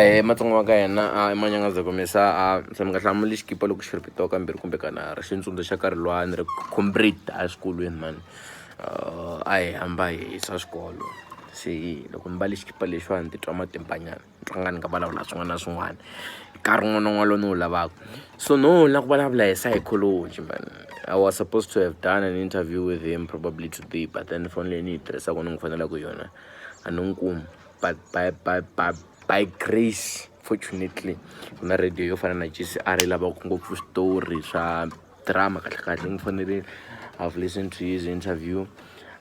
Matsongo ka yena manyanga za komesa se mi nga hlamuli xikipa loko xi ripitiwa kambirhi kumbe kanharhu xi tsundzuxa karilwani ri complete eswikolweni man a hi hamba hi yisa xikolo se loko ni mbale xikipa lexiwani ni titwa matimbanyana ni tlanga ni nga vulavula swin'wana na swin'wana nkarhi wun'wana na wun'wana lowu ni wu lavaka so no ni lava ku vulavula hi psychology man. I was supposed to have done an interview with him probably today, but then phone leyi ni yi tirhisaka ni n'wi fanelaka yona a ni n'wi kumi, but by grace fortunately ku na radio yo fana na GCR lavaka ngopfu switori swa drama kahle ni fanele I've listened to his interview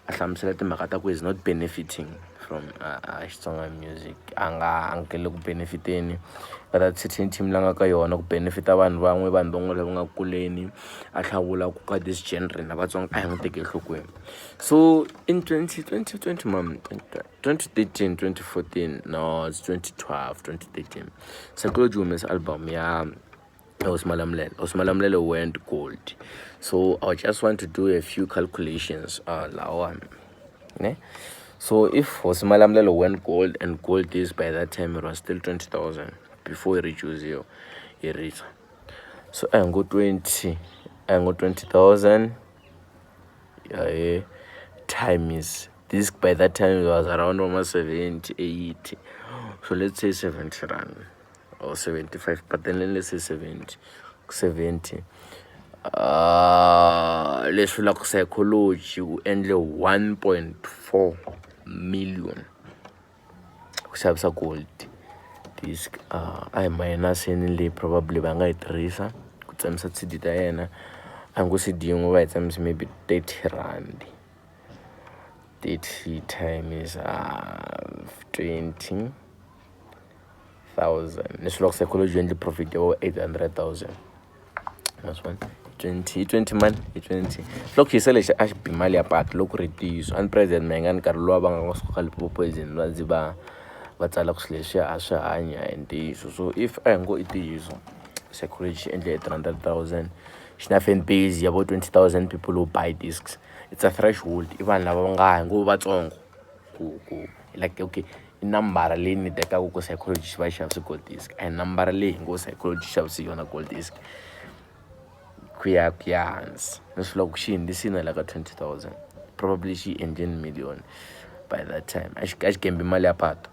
a hlamusela timhaka ta ku is not benefiting from Xitsonga music a nga angele ku benefiteni ka that certain team langa ka yona ku benefita vanhu van'we lava nga kuleni a hlawula ku ka this genre na Vatsonga a hi n'wi teki enhlokweni. So in 2013 2014 no it's 2012 2013 Sayicology humesa album ya Osmalamlele went gold. So I just want to do a few calculations ne? So if Osmalamlele went gold and gold is by that time it was still 20,000 before it reaches you it reached. So I go 20,000 times this by that time it was around almost 70 80, so let's say 70 rand or 75, but then let's say 70 let's look Sayicology wu endle 1.4 million ku xavisa gold disc a hi mayinasini leyi probably va nga yi tirhisa ku tsamisa CD ta yena a ngo CD yin'we va yi tsamise maybe 30 rand 30 times 20,000 leswi loko Sayicology yi endle profit ya 800,000 that's one 20 man hi 20 loko xisa lexi a xi bi mali ya patu loko ri ntiyiso a ni president Mayengani nkarhi lowa va nga suka Limpopo poison va ndzi va tsala ku leswi a swi hanya hi ntiyiso. So if a hi ngo i ntiyiso Sayicology endle 800,000 xi na fan base ya vo 20,000 people who buy discs, it's a threshold i vanhu lava va nga hi ngo Vatsongo ku like okay i nambara leyi ni tekaka ku Sayicology xi va xavisi gold disc a hi nambara leyi ngo Sayicology xavisi yona gold disc ku ya hansi leswi loko xi hindzisile la ka 20,000 probably xi endle million by that time a xi gembi mali ya patu,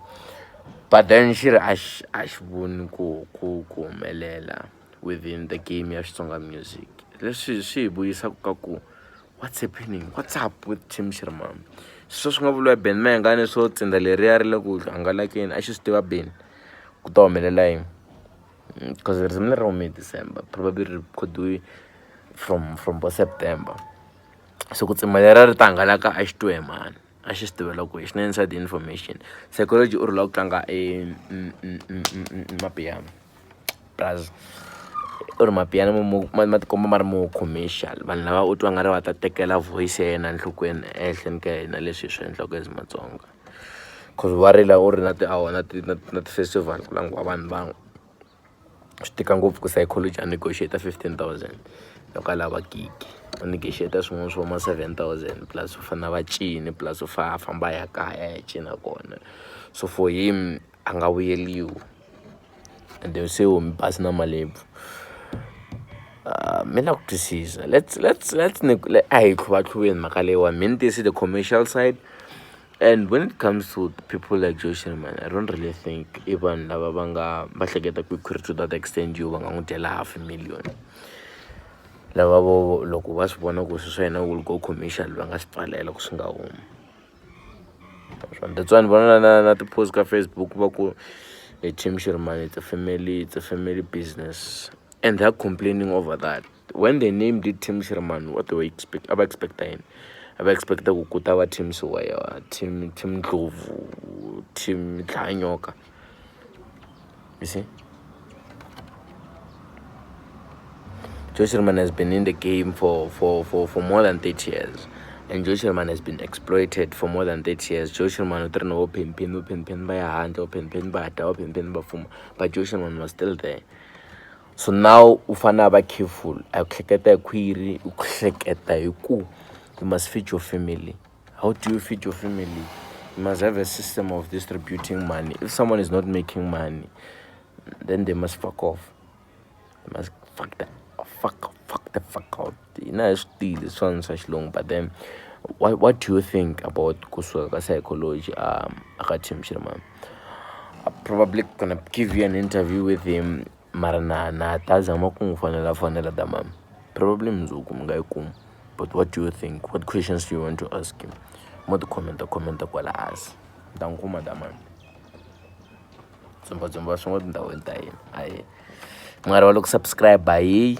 but then xi ri a xi voni ku humelela within the game ya Xitsonga music. Leswi swi hi vuyisa ka ku what's happening, what's up with Team Shirmam. Sweswo swi nga vuliwa Ben Mayengani swo tsinda leriya ri le ku hangalakeni a xi swi tiva Ben ku ta humelela yini because risimu leri hume December probably recordwe from September, so ku tsima leriya ri ta hangalaka a xi twe man a xi swi tivela ku xi na inside information. Sayicology u ri lava ku tlanga Amapiano plus u ri Amapiano ma tikomba ma ri mo commercial vanhu lava u twa nga ri va ta tekela voice ya yena enhlokweni ehenhleni ka yena leswi hi swi endlaka as Matsonga cause wa rila u ri na ti-festival ku langiwa vanhu van'we swi tika ngopfu ku Sayicology a negotiate 15,000 loko a lava gig u negotiate swin'wana swo ma 7,000 plus u fana va cini plus u famba ya kaya ya cina kona, so for him a nga vuyeliwi ende se humi pasi na malebvu. Mi la ku twisisa let's a hi tlhuvatlhuveni mhaka leyiwani mi ni tisi the commercial side, and when it comes to people like Joe Sherman I don't really think i vanhu lava va hleketa ku query to that extent yo va nga n'wi dyela 500,000 lava vo loko va swi vona ku swi swa yena will go commercial va nga swi pfalela ku swi nga humi. That's why ni vona na ti-post ka Facebook va ku Team Sherman it's a family business and they're complaining over that. When they named it Team Sherman what they were expecting ku ta va team Siwaya, team Ndlovu, team Dlanyoka, you see. Joe Sherman has been in the game for more than 30 years, and Joe Sherman has been exploited for more than 30 years. Joe Sherman open by a hand, open by a fuma, but Joe Sherman was still there. So now ufana ba careful akuhleketa query ukuhleketa hi ku you must feed your family. How do you feed your family? You must have a system of distributing money. If someone is not making money, then they must fuck off. They must fuck the fuck out. You know, still this one such long. But then, what do you think about kusweka psychology? Akatim Shirman. I'm probably gonna give you an interview with him. Marana tazama kungfanela damam. Probably mzuku mngaikum. But what do you think? What questions do you want to ask him? Mo to comment kwala as. Dankuma daman. Zumba swin'wana tindhawu ta hina. Ayi. Mungari wa loko subscribe hi